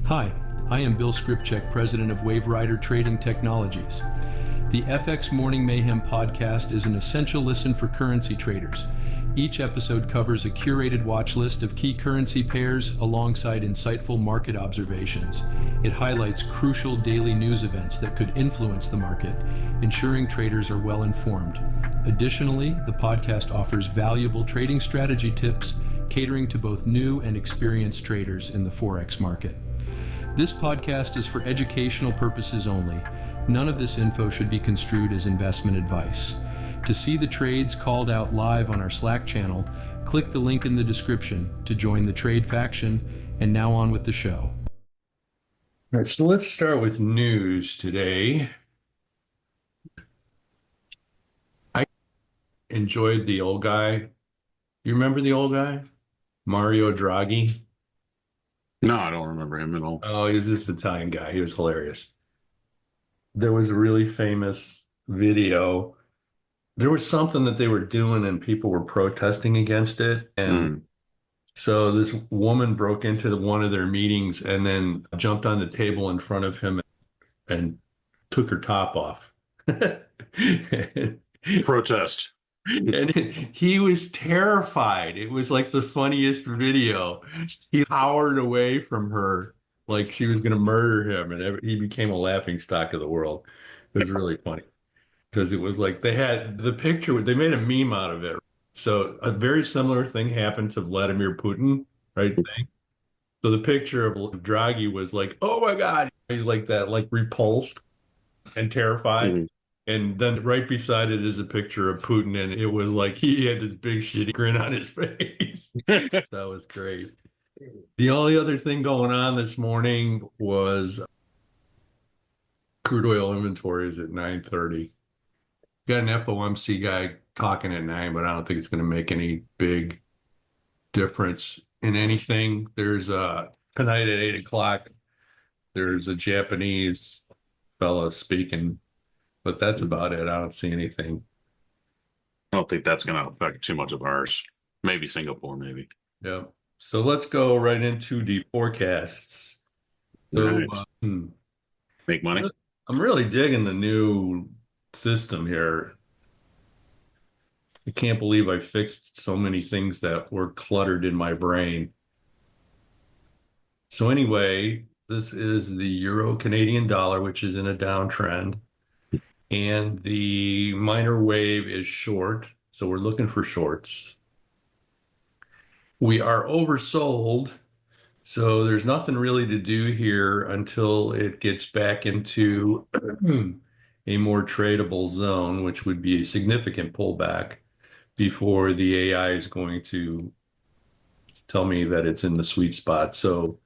Hi, I am Bill Skripchek, president of Waverider Trading Technologies. The FX Morning Mayhem podcast is an essential listen for currency traders. Each episode covers a curated watch list of key currency pairs alongside insightful market observations. It highlights crucial daily news events that could influence the market, ensuring traders are well informed. Additionally, the podcast offers valuable trading strategy tips, catering to both new and experienced traders in the Forex market. This podcast is for educational purposes only. None of this info should be construed as investment advice. To see the trades called out live on our Slack channel, click the link in the description to join the trade faction. And now on with the show. All right, so let's start with news today. I enjoyed the old guy. You remember the old guy? Mario Draghi? No, I don't remember him at all. Oh, he was this Italian guy. He was hilarious. There was a really famous video. There was something that they were doing and people were protesting against it. And so this woman broke into one of their meetings and then jumped on the table in front of him and took her top off. Protest. And he was terrified. It was like the funniest video. He cowered away from her like she was going to murder him, and he became a laughing stock of the world. It was really funny because it was like they had the picture, they made a meme out of it. So a very similar thing happened to Vladimir Putin, right? So the picture of Draghi was like, oh my God, he's like that, like repulsed and terrified. And then right beside it is a picture of Putin, and it was like he had this big shitty grin on his face. That was great. The only other thing going on this morning was crude oil inventories at 9:30. Got an FOMC guy talking at 9, but I don't think it's going to make any big difference in anything. There's tonight at 8 o'clock, there's a Japanese fella speaking. But that's about it. I don't see anything. I don't think that's going to affect too much of ours. Maybe Singapore, maybe. Yeah. So let's go right into the forecasts. So, Right. Make money. I'm really digging the new system here. I can't believe I fixed so many things that were cluttered in my brain. So anyway, this is the Euro Canadian dollar, which is in a downtrend. And the minor wave is short, so we're looking for shorts. We are oversold, so there's nothing really to do here until it gets back into a more tradable zone, which would be a significant pullback before the AI is going to tell me that it's in the sweet spot. So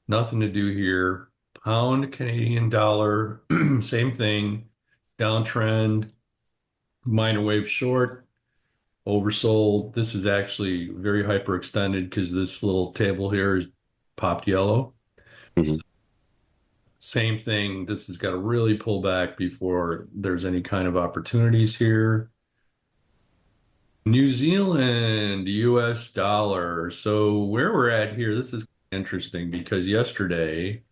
nothing to do here. Pound Canadian dollar, same thing. Downtrend, minor wave short, oversold. This is actually very hyperextended because this little table here is popped yellow. So, same thing. This has got to really pull back before there's any kind of opportunities here. New Zealand, US dollar. So where we're at here, this is interesting because yesterday,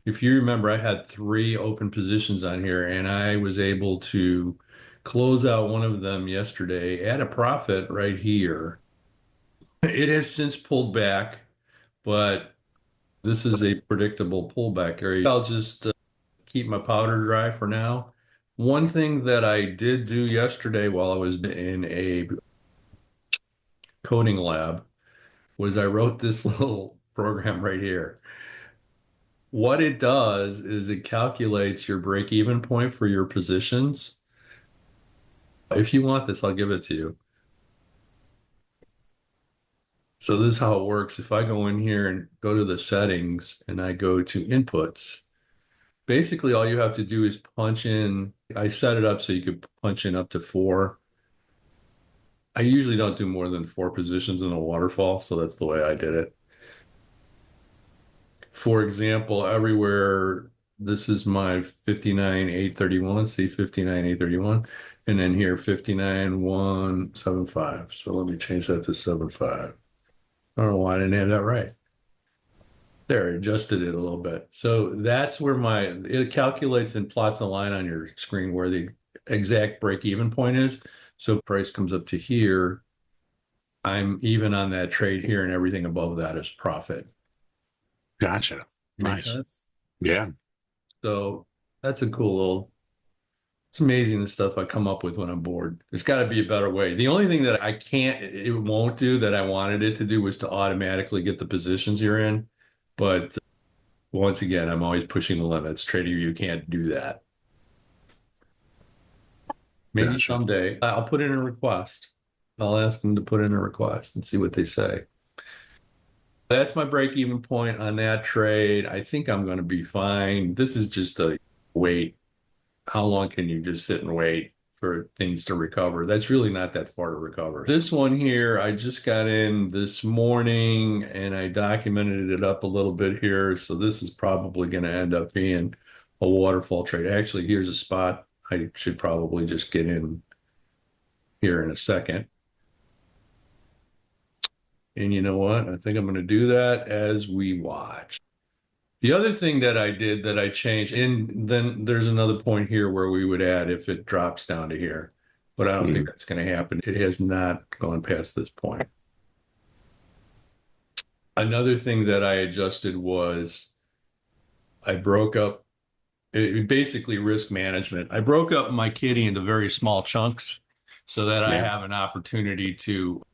if you remember, I had 3 open positions on here, and I was able to close out one of them yesterday at a profit right here. It has since pulled back, but this is a predictable pullback area. I'll just keep my powder dry for now. One thing that I did do yesterday while I was in a coding lab was I wrote this little program right here. What it does is it calculates your break-even point for your positions. If you want this, I'll give it to you. So this is how it works. If I go in here and go to the settings and I go to inputs, basically all you have to do is punch in. I set it up so you could punch in up to 4. I usually don't do more than 4 positions in a waterfall, so that's the way I did it. For example, everywhere, this is my 59,831, see 59,831, and then here 59,175. So let me change that to 75. I don't know why I didn't have that right. There, I adjusted it a little bit. So that's where it calculates and plots a line on your screen where the exact break-even point is. So price comes up to here. I'm even on that trade here, and everything above that is profit. Gotcha. Make Nice. sense? Yeah. So that's a cool it's amazing the stuff I come up with when I'm bored. There's got to be a better way. The only thing that it won't do that I wanted it to do was to automatically get the positions you're in. But once again, I'm always pushing the limits. TradingView can't do that. Maybe Gotcha. someday I'll put in a request. I'll ask them to put in a request and see what they say. That's my break-even point on that trade. I think I'm going to be fine. This is just a wait. How long can you just sit and wait for things to recover? That's really not that far to recover. This one here, I just got in this morning and I documented it up a little bit here. So this is probably going to end up being a waterfall trade. Actually, here's a spot I should probably just get in here in a second. And you know what? I think I'm going to do that as we watch. The other thing that I did that I changed, and then there's another point here where we would add if it drops down to here, but I don't think that's going to happen. It has not gone past this point. Another thing that I adjusted was I broke up, basically risk management. I broke up my kitty into very small chunks so that I have an opportunity to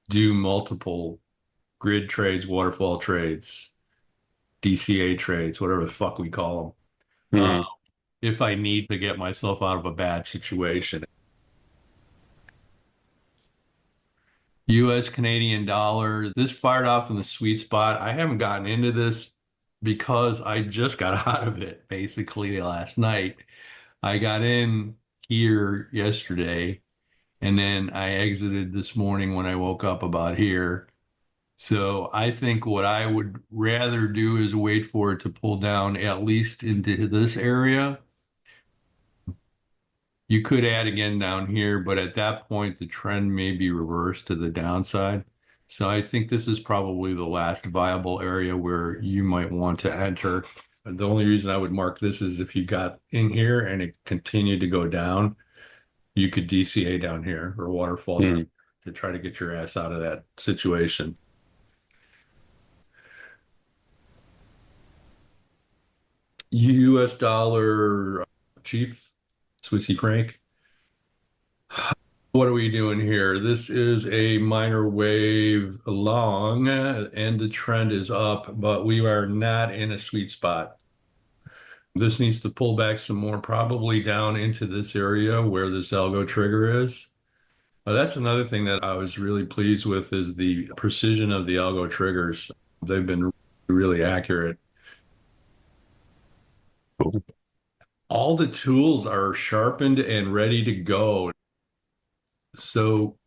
do multiple grid trades, waterfall trades, DCA trades, whatever the fuck we call them, if I need to get myself out of a bad situation. US Canadian dollar, this fired off in the sweet spot. I haven't gotten into this because I just got out of it basically last night. I got in here yesterday and then I exited this morning when I woke up about here. So I think what I would rather do is wait for it to pull down at least into this area. You could add again down here, but at that point, the trend may be reversed to the downside. So I think this is probably the last viable area where you might want to enter. The only reason I would mark this is if you got in here and it continued to go down, you could DCA down here or waterfall down to try to get your ass out of that situation. US dollar chief, Swissy franc. What are we doing here? This is a minor wave long and the trend is up, but we are not in a sweet spot. This needs to pull back some more, probably down into this area where this algo trigger is. That's another thing that I was really pleased with is the precision of the algo triggers. They've been really accurate. Cool. All the tools are sharpened and ready to go. So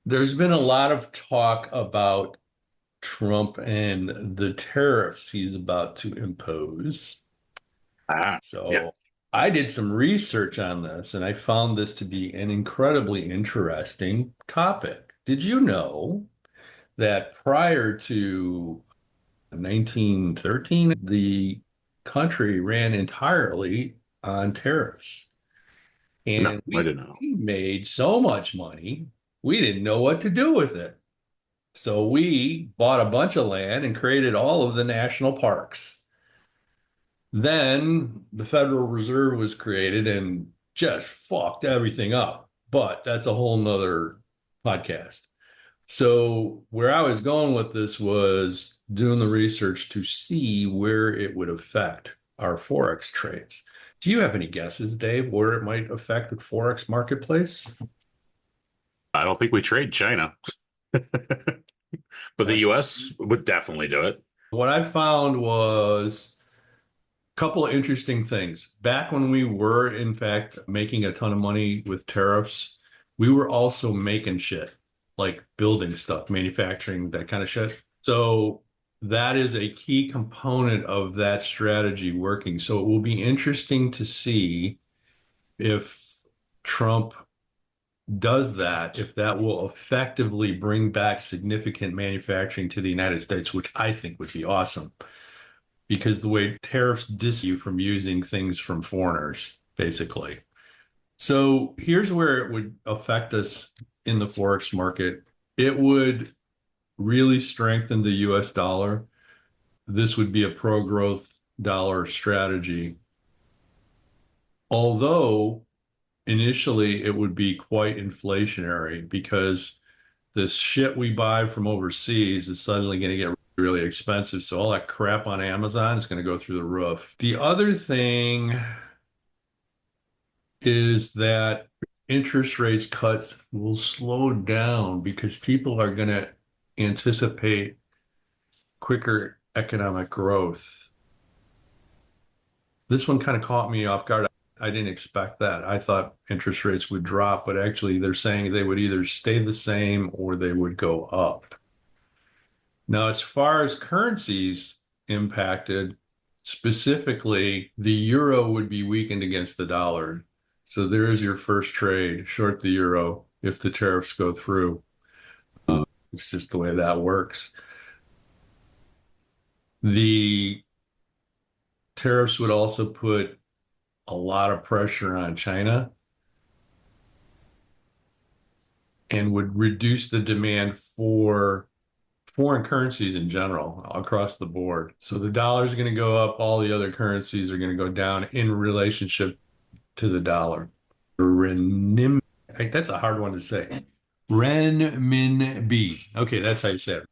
there's been a lot of talk about Trump and the tariffs he's about to impose. I did some research on this and I found this to be an incredibly interesting topic. Did you know that prior to 1913, the country ran entirely on tariffs? And I didn't know. we made so much money, we didn't know what to do with it. So we bought a bunch of land and created all of the national parks. Then the Federal Reserve was created and just fucked everything up. But that's a whole nother podcast. So where I was going with this was doing the research to see where it would affect our Forex trades. Do you have any guesses, Dave, where it might affect the Forex marketplace? I don't think we trade China. But the US would definitely do it. What I found was a couple of interesting things. Back when we were, in fact, making a ton of money with tariffs, we were also making shit, like building stuff, manufacturing, that kind of shit. So that is a key component of that strategy working. So it will be interesting to see if Trump does that, if that will effectively bring back significant manufacturing to the United States, which I think would be awesome, because the way tariffs dis you from using things from foreigners, basically. So here's where it would affect us in the Forex market. It would really strengthen the US dollar. This would be a pro-growth dollar strategy. Although initially it would be quite inflationary because the shit we buy from overseas is suddenly going to get really expensive. So all that crap on Amazon is going to go through the roof. The other thing is that interest rates cuts will slow down because people are going to anticipate quicker economic growth. This one kind of caught me off guard. I didn't expect that. I thought interest rates would drop, but actually they're saying they would either stay the same or they would go up. Now, as far as currencies impacted, specifically, the euro would be weakened against the dollar. So there is your first trade, short the euro if the tariffs go through. It's just the way that works. The tariffs would also put a lot of pressure on China and would reduce the demand for foreign currencies in general across the board. So the dollar is going to go up, all the other currencies are going to go down in relationship to the dollar. Renminbi, that's a hard one to say. Renminbi. Okay, that's how you say it.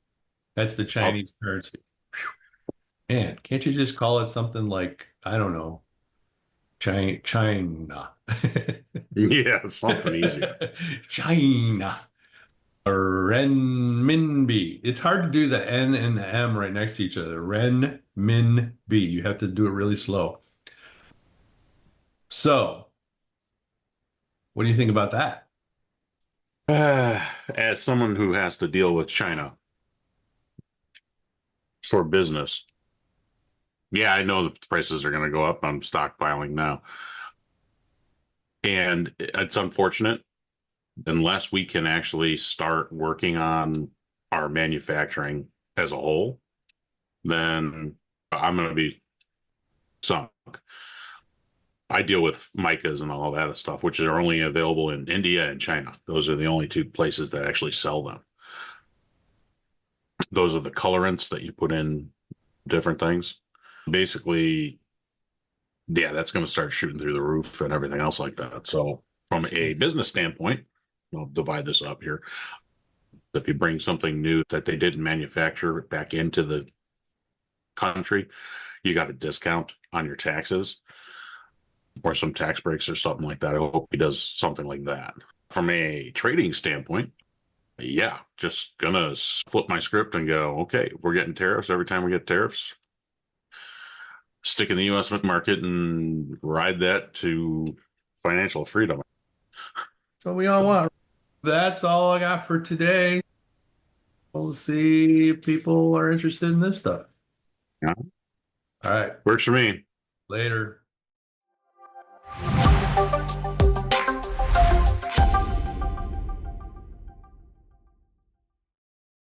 That's the Chinese currency. Man, can't you just call it something like, I don't know, China? Yeah, something easy. China. Renminbi. It's hard to do the N and the M right next to each other. Renminbi. You have to do it really slow. So, what do you think about that? As someone who has to deal with China for business, yeah, I know the prices are going to go up. I'm stockpiling now. And it's unfortunate. Unless we can actually start working on our manufacturing as a whole, then I'm going to be sunk. I deal with micas and all that stuff, which are only available in India and China. Those are the only two places that actually sell them. Those are the colorants that you put in different things. Basically, yeah, that's going to start shooting through the roof and everything else like that. So from a business standpoint, I'll divide this up here. If you bring something new that they didn't manufacture back into the country, you got a discount on your taxes or some tax breaks or something like that. I hope he does something like that. From a trading standpoint, yeah, just gonna flip my script and go, okay, if we're getting tariffs every time we get tariffs, stick in the U.S. market and ride that to financial freedom. So we all want. That's all I got for today. We'll see if people are interested in this stuff. Yeah. All right. Works for me. Later.